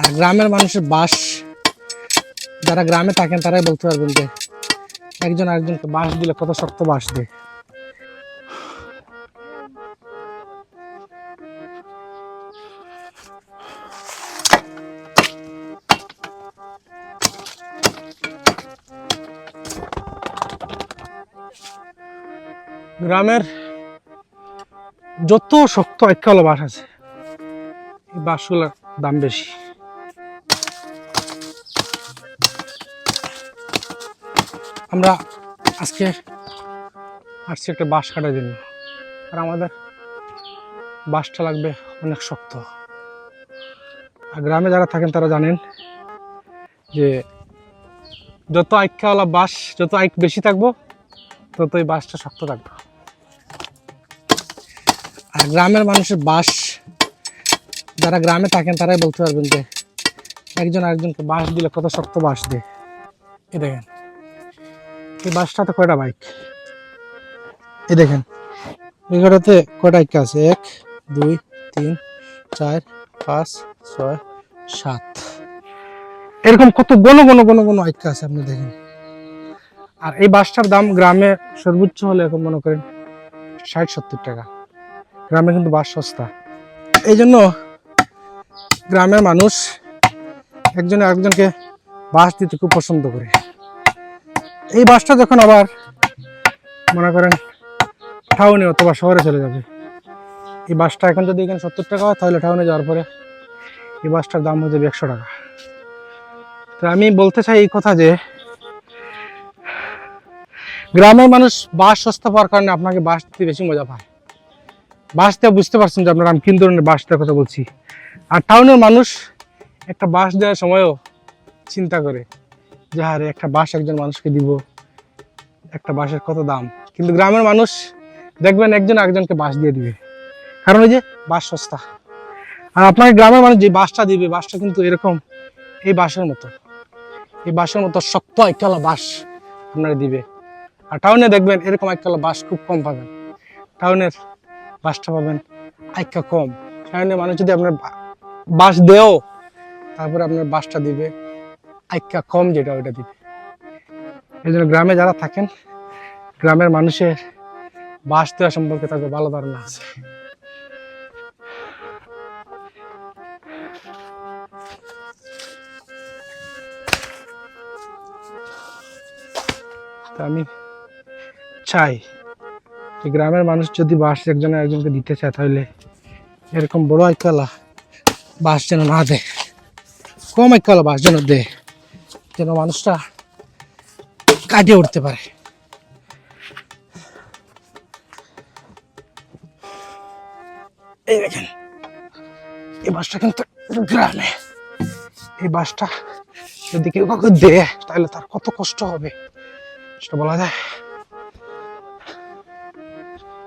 আর গ্রামের মানুষের বাঁশ, যারা গ্রামে থাকেন তারাই বলতে পারবেন যে একজন আরেকজনকে বাঁশ দিলে কত শক্ত বাঁশ দেয়। গ্রামের যত শক্ত একখালো বাঁশ আছে, এই বাঁশগুলোর দাম বেশি। আমরা আজকে আসছি একটা বাঁশ কাটার জন্য, আর আমাদের বাঁশটা লাগবে অনেক শক্ত। আর গ্রামে যারা থাকেন তারা জানেন যে যত আইক্যাওয়ালা বাঁশ, যত আইক বেশি থাকবো ততই বাঁশটা শক্ত থাকবে। আর গ্রামের মানুষের বাঁশ, যারা গ্রামে থাকেন তারাই বলতে পারবেন যে একজন আরেকজনকে বাঁশ দিলে কত শক্ত বাঁশ দেয়। এই দেখেন এই বাঁশটাতে কয়টা বাইক, এই দেখেন এগুলোতে কয়টা আইক্যা আছে, 1 2 3 4 5 6 7, এরকম কত ঘন ঘন ঘন ঘন আইক্যা আছে আপনি দেখেন। আর এই বাঁশটার দাম গ্রামে সর্বোচ্চ হলে এখন মনে করেন 60-70 টাকা। গ্রামে কিন্তু বাঁশ সস্তা, এই জন্য গ্রামের মানুষ একজনে আরেকজনকে বাঁশ দিতে খুব পছন্দ করে। এই বাঁশটা যখন আবার মনে করেন টাউনে অথবা শহরে চলে যাবে, এই বাঁশটা এখন যদি এখানে 70 টাকা হয়, তাহলে টাউনে যাওয়ার পরে এই বাঁশটার দাম হয়ে যাবে 100 টাকা। তো আমি বলতে চাই এই কথা যে গ্রামের মানুষ বাঁশ সস্তা পাওয়ার কারণে আপনাকে বাঁশ দিতে বেশি মজা পায়। বাঁশ দিয়ে বুঝতে পারছেন যে আপনারা আমি কোন ধরনের বাঁশ দেওয়ার কথা বলছি। আর টাউনের মানুষ একটা বাঁশ দেওয়ার সময়ও চিন্তা করে যে আরে একটা বাঁশ একজন মানুষকে দিব, একটা বাঁশের কত দাম। কিন্তু গ্রামের মানুষ দেখবেন একজন আরেকজনকে বাঁশ দিয়ে দিবে, কারণ ওই যে বাঁশ সস্তা। আর আপনাকে গ্রামের মানুষ যে বাঁশটা দিবে, বাঁশটা কিন্তু এরকম এই বাঁশের মতো, এই বাঁশের মতো শক্ত একতলা বাঁশ আপনারা দিবে। আর টাউনে দেখবেন এরকম একতলা বাঁশ খুব কম পাবেন, টাউনের বাঁশটা পাবেন আইক্যা কম। টাউনের মানুষ যদি আপনার বাঁশ দেও, তারপরে আপনার বাঁশটা দিবে আইক্যা কম, যেটা ওইটা দিবে। এই জন্য গ্রামে যারা থাকেন, গ্রামের মানুষের বাঁশ দেওয়া সম্পর্কে তাদের ভালো ধারণা আছে। আমি চাই যে গ্রামের মানুষ যদি বাঁশ একজনের একজনকে দিতে চায়, তাহলে এরকম বড় আইকালা বাঁশ যেন না দেয়, কম আইকালা বাঁশ যেন দেয়, যেন মানুষটা কাটিয়ে উঠতে পারে। এই দেখেন এই বাঁশটা কিন্তু গ্রামে, এই বাঁশটা যদি কেউ কাউকে দেয় তাহলে তার কত কষ্ট হবে সেটা বলা যায়।